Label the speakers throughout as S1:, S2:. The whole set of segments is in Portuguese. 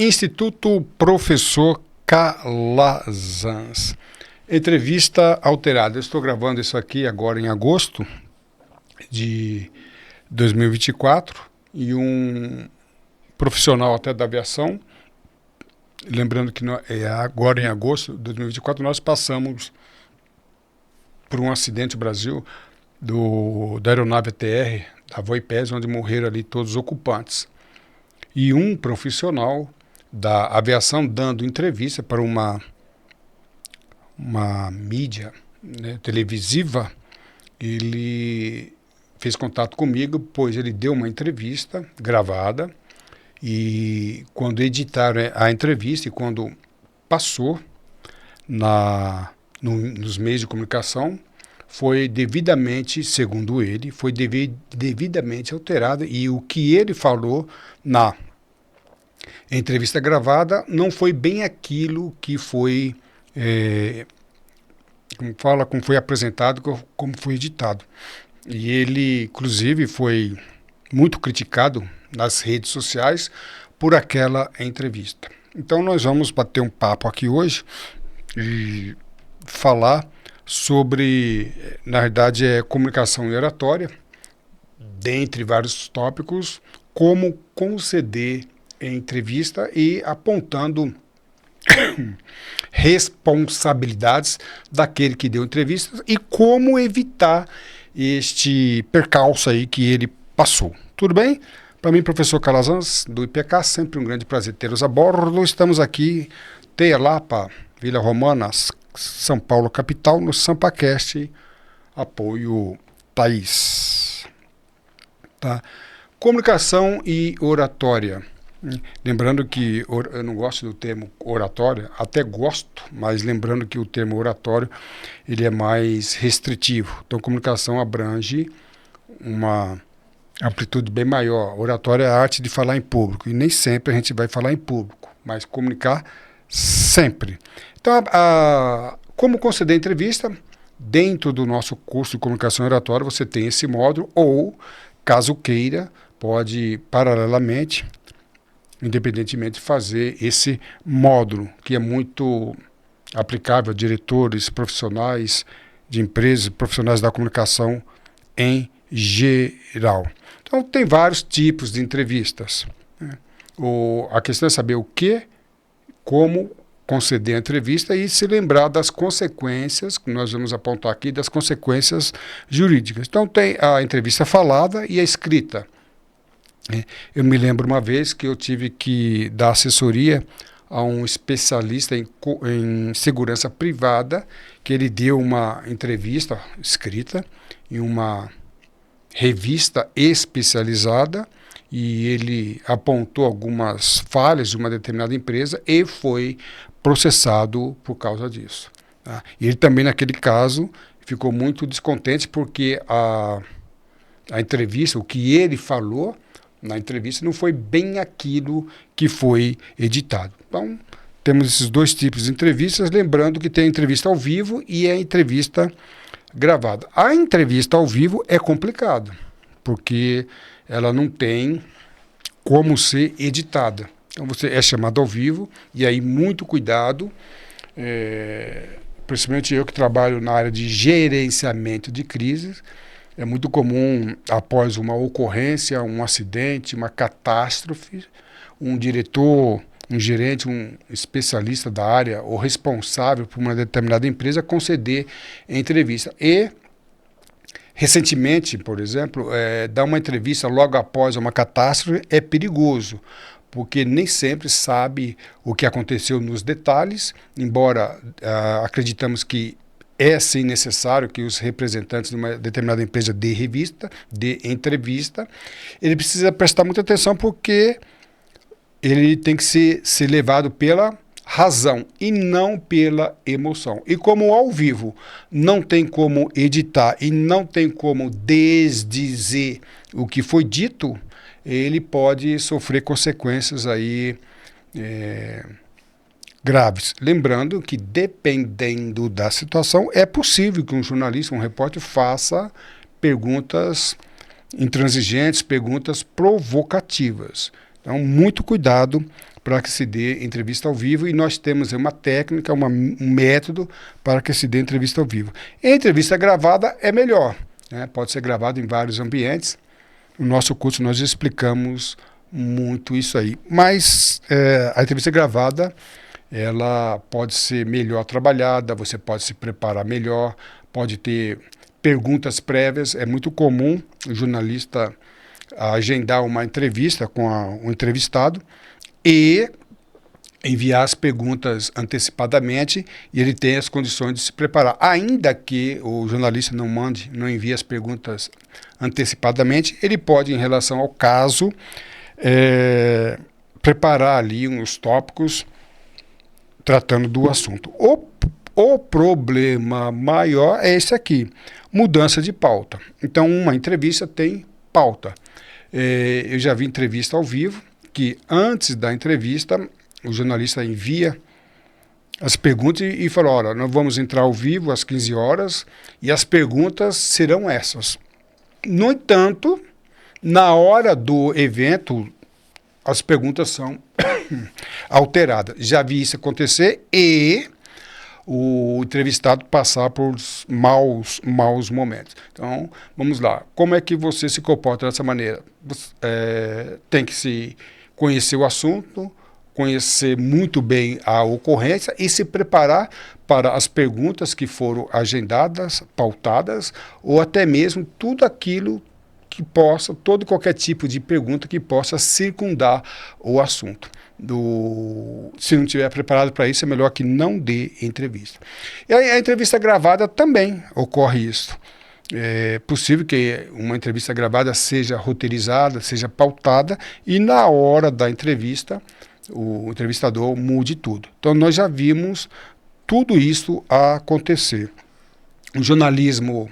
S1: Instituto Professor Calazans. Entrevista alterada. Eu estou gravando isso aqui agora em agosto de 2024 e um profissional até da aviação, lembrando que agora em agosto de 2024 nós passamos por um acidente no Brasil da aeronave ATR, da Voipez, onde morreram ali todos os ocupantes. E um profissional da aviação dando entrevista para uma mídia, né, televisiva, ele fez contato comigo, pois ele deu uma entrevista gravada e quando editaram a entrevista e quando passou nos meios de comunicação, foi devidamente, segundo ele, foi devidamente alterada e o que ele falou na entrevista gravada não foi bem aquilo que foi, como foi apresentado, como foi editado. E ele, inclusive, foi muito criticado nas redes sociais por aquela entrevista. Então nós vamos bater um papo aqui hoje e falar sobre, na verdade, comunicação e oratória, dentre vários tópicos, como conceder entrevista e apontando responsabilidades daquele que deu entrevista e como evitar este percalço aí que ele passou. Tudo bem? Para mim, professor Calazans, do IPK, sempre um grande prazer tê-los a bordo. Estamos aqui, Teia Lapa, Vila Romana, São Paulo, capital, no SampaCast, apoio Thaís. Tá? Comunicação e oratória. Lembrando que eu não gosto do termo oratória, até gosto, mas lembrando que o termo oratório ele é mais restritivo. Então, comunicação abrange uma amplitude bem maior. Oratória é a arte de falar em público, e nem sempre a gente vai falar em público, mas comunicar sempre. Então, como conceder entrevista? Dentro do nosso curso de comunicação e oratória, você tem esse módulo, ou, caso queira, pode, paralelamente, independentemente, fazer esse módulo, que é muito aplicável a diretores, profissionais de empresas, profissionais da comunicação em geral. Então, tem vários tipos de entrevistas, né? A questão é saber o que, como conceder a entrevista e se lembrar das consequências, que nós vamos apontar aqui, das consequências jurídicas. Então, tem a entrevista falada e a escrita. Eu me lembro uma vez que eu tive que dar assessoria a um especialista em segurança privada, que ele deu uma entrevista escrita em uma revista especializada e ele apontou algumas falhas de uma determinada empresa e foi processado por causa disso. Tá? E ele também, naquele caso, ficou muito descontente porque a entrevista, o que ele falou na entrevista não foi bem aquilo que foi editado. Então, temos esses dois tipos de entrevistas, lembrando que tem a entrevista ao vivo e a entrevista gravada. A entrevista ao vivo é complicada, porque ela não tem como ser editada. Então, você é chamado ao vivo, e aí muito cuidado, principalmente eu que trabalho na área de gerenciamento de crises. É muito comum, após uma ocorrência, um acidente, uma catástrofe, um diretor, um gerente, um especialista da área ou responsável por uma determinada empresa conceder entrevista. E, recentemente, por exemplo, dar uma entrevista logo após uma catástrofe é perigoso, porque nem sempre sabe o que aconteceu nos detalhes, embora acreditamos que é sim necessário que os representantes de uma determinada empresa dê entrevista. Ele precisa prestar muita atenção porque ele tem que ser levado pela razão e não pela emoção. E como ao vivo não tem como editar e não tem como desdizer o que foi dito, ele pode sofrer consequências aí graves. Lembrando que, dependendo da situação, é possível que um jornalista, um repórter, faça perguntas intransigentes, perguntas provocativas. Então, muito cuidado para que se dê entrevista ao vivo, e nós temos uma técnica, um método para que se dê entrevista ao vivo. Entrevista gravada é melhor, né? Pode ser gravado em vários ambientes. No nosso curso nós explicamos muito isso aí. Mas a entrevista gravada, ela pode ser melhor trabalhada, você pode se preparar melhor, pode ter perguntas prévias. É muito comum o jornalista agendar uma entrevista com o entrevistado e enviar as perguntas antecipadamente, e ele tem as condições de se preparar. Ainda que o jornalista não envie as perguntas antecipadamente, ele pode, em relação ao caso, preparar ali uns tópicos tratando do assunto. O problema maior é esse aqui, mudança de pauta. Então, uma entrevista tem pauta. Eu já vi entrevista ao vivo, que antes da entrevista, o jornalista envia as perguntas e fala, olha, nós vamos entrar ao vivo às 15 horas e as perguntas serão essas. No entanto, na hora do evento, as perguntas são alteradas. Já vi isso acontecer e o entrevistado passar por maus momentos. Então, vamos lá. Como é que você se comporta dessa maneira? Tem que se conhecer o assunto, conhecer muito bem a ocorrência e se preparar para as perguntas que foram agendadas, pautadas, ou até mesmo tudo aquilo que possa, todo e qualquer tipo de pergunta que possa circundar o assunto. Se não estiver preparado para isso, é melhor que não dê entrevista. E a entrevista gravada também ocorre isso. É possível que uma entrevista gravada seja roteirizada, seja pautada, e na hora da entrevista, o entrevistador mude tudo. Então, nós já vimos tudo isso acontecer. O jornalismo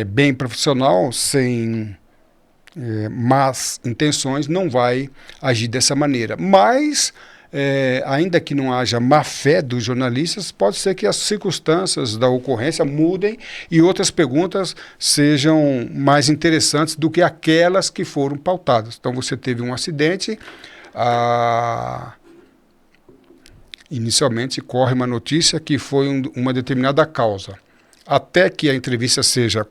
S1: bem profissional, sem más intenções, não vai agir dessa maneira. Mas, ainda que não haja má fé dos jornalistas, pode ser que as circunstâncias da ocorrência mudem e outras perguntas sejam mais interessantes do que aquelas que foram pautadas. Então, você teve um acidente, inicialmente corre uma notícia que foi uma determinada causa. Até que a entrevista seja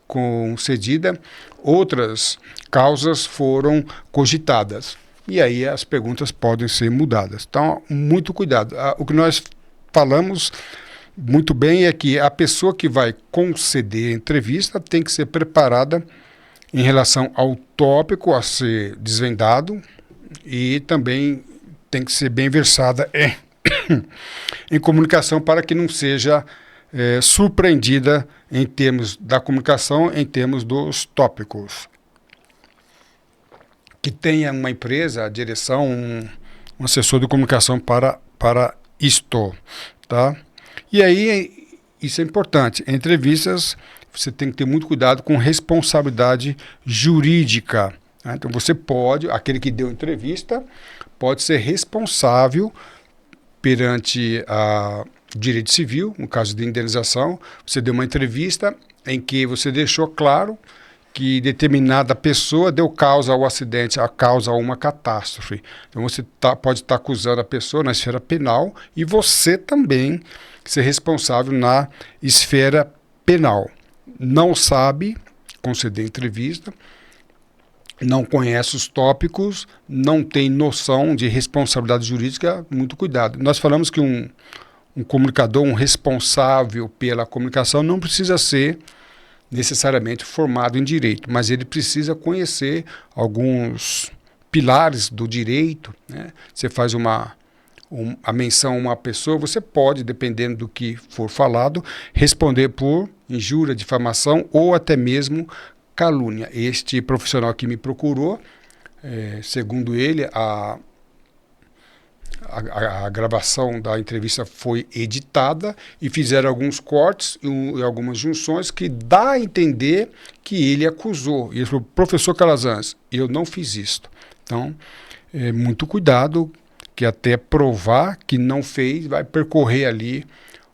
S1: concedida, outras causas foram cogitadas. E aí as perguntas podem ser mudadas. Então, muito cuidado. O que nós falamos muito bem é que a pessoa que vai conceder a entrevista tem que ser preparada em relação ao tópico a ser desvendado, e também tem que ser bem versada em comunicação, para que não seja surpreendida em termos da comunicação, em termos dos tópicos. Que tenha uma empresa, a direção, um assessor de comunicação para isto, tá? E aí, isso é importante. Em entrevistas, você tem que ter muito cuidado com responsabilidade jurídica. Né? Então, aquele que deu entrevista, pode ser responsável perante a direito civil, no caso de indenização. Você deu uma entrevista em que você deixou claro que determinada pessoa deu causa ao acidente, a causa a uma catástrofe. Então você pode estar acusando a pessoa na esfera penal e você também ser responsável na esfera penal. Não sabe conceder entrevista, não conhece os tópicos, não tem noção de responsabilidade jurídica, muito cuidado. Nós falamos que um comunicador, um responsável pela comunicação, não precisa ser necessariamente formado em direito, mas ele precisa conhecer alguns pilares do direito, né? Você faz a menção a uma pessoa, você pode, dependendo do que for falado, responder por injúria, difamação ou até mesmo calúnia. Este profissional que me procurou, segundo ele, a gravação da entrevista foi editada e fizeram alguns cortes e algumas junções que dá a entender que ele acusou. E ele falou, professor Calazans, eu não fiz isso. Então, muito cuidado, que até provar que não fez, vai percorrer ali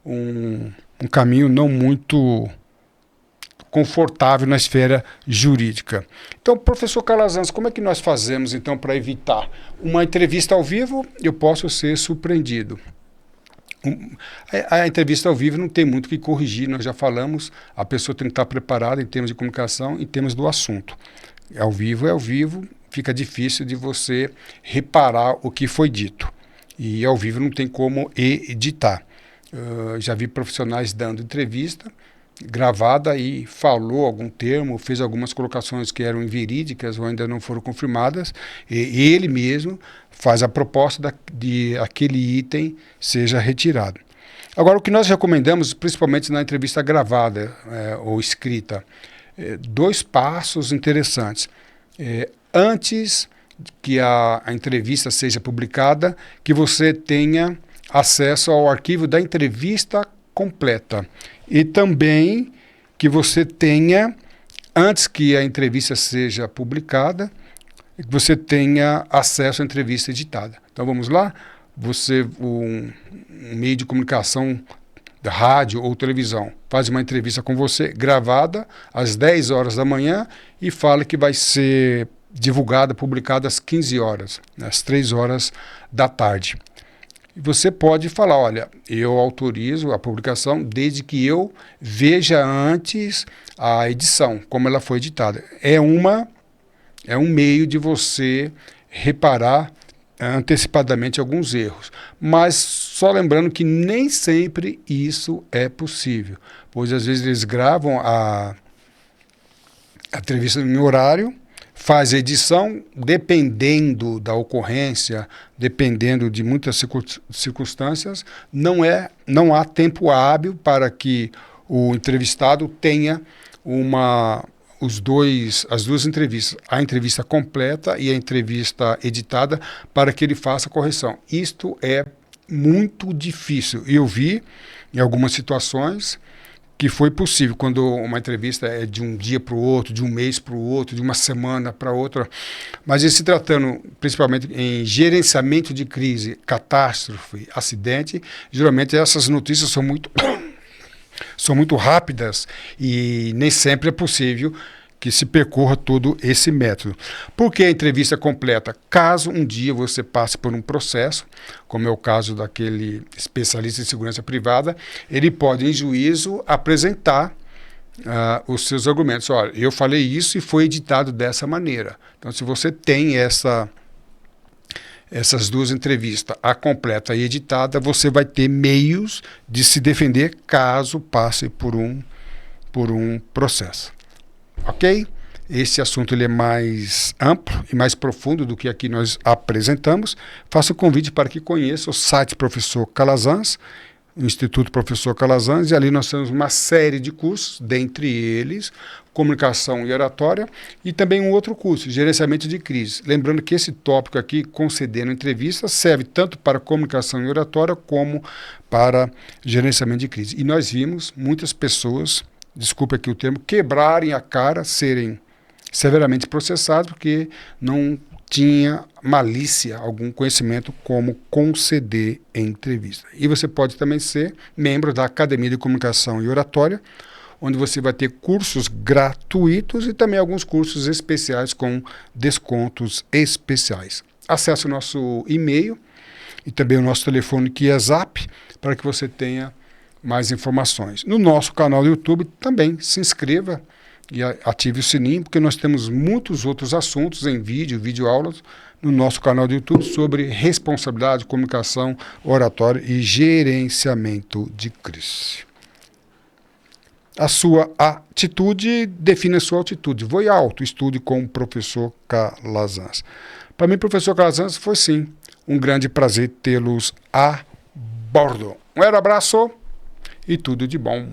S1: um caminho não muito confortável na esfera jurídica. Então, professor Calazans, como é que nós fazemos então para evitar uma entrevista ao vivo? Eu posso ser surpreendido. A entrevista ao vivo não tem muito o que corrigir, nós já falamos, a pessoa tem que estar preparada em termos de comunicação, em termos do assunto. É ao vivo, fica difícil de você reparar o que foi dito. E ao vivo não tem como editar. Já vi profissionais dando entrevista gravada e falou algum termo, fez algumas colocações que eram inverídicas ou ainda não foram confirmadas, e ele mesmo faz a proposta de aquele item seja retirado. Agora, o que nós recomendamos, principalmente na entrevista gravada ou escrita, 2 passos interessantes. Antes que a entrevista seja publicada, que você tenha acesso ao arquivo da entrevista completa. E também que você tenha, antes que a entrevista seja publicada, que você tenha acesso à entrevista editada. Então vamos lá? Um meio de comunicação, da rádio ou televisão, faz uma entrevista com você, gravada às 10 horas da manhã e fala que vai ser divulgada, publicada às 15 horas, às 3 horas da tarde. Você pode falar, olha, eu autorizo a publicação desde que eu veja antes a edição, como ela foi editada. É um meio de você reparar antecipadamente alguns erros. Mas só lembrando que nem sempre isso é possível, pois às vezes eles gravam a entrevista em horário, faz a edição, dependendo da ocorrência, dependendo de muitas circunstâncias, não há tempo hábil para que o entrevistado tenha as duas entrevistas, a entrevista completa e a entrevista editada, para que ele faça a correção. Isto é muito difícil. Eu vi em algumas situações que foi possível, quando uma entrevista é de um dia para o outro, de um mês para o outro, de uma semana para outra. Mas se tratando principalmente em gerenciamento de crise, catástrofe, acidente, geralmente essas notícias são muito rápidas e nem sempre é possível que se percorra todo esse método. Por que a entrevista completa? Caso um dia você passe por um processo, como é o caso daquele especialista em segurança privada, ele pode, em juízo, apresentar os seus argumentos. Olha, eu falei isso e foi editado dessa maneira. Então, se você tem essas 2 entrevistas, a completa e editada, você vai ter meios de se defender caso passe por um processo. Ok? Esse assunto ele é mais amplo e mais profundo do que aqui nós apresentamos. Faço o convite para que conheça o site Professor Calazans, o Instituto Professor Calazans, e ali nós temos uma série de cursos, dentre eles comunicação e oratória, e também um outro curso, gerenciamento de crise. Lembrando que esse tópico aqui, concedendo entrevista, serve tanto para comunicação e oratória como para gerenciamento de crise. E nós vimos muitas pessoas, desculpe aqui o termo, quebrarem a cara, serem severamente processados porque não tinha malícia, algum conhecimento como conceder entrevista. E você pode também ser membro da Academia de Comunicação e Oratória, onde você vai ter cursos gratuitos e também alguns cursos especiais com descontos especiais. Acesse o nosso e-mail e também o nosso telefone que é Zap, para que você tenha mais informações. No nosso canal do YouTube também se inscreva e ative o sininho, porque nós temos muitos outros assuntos em videoaulas no nosso canal do YouTube sobre responsabilidade, comunicação, oratória e gerenciamento de crise. A sua atitude define a sua altitude. Voe alto, estude com o professor Calazans. Para mim, professor Calazans, foi sim um grande prazer tê-los a bordo. Um abraço e tudo de bom.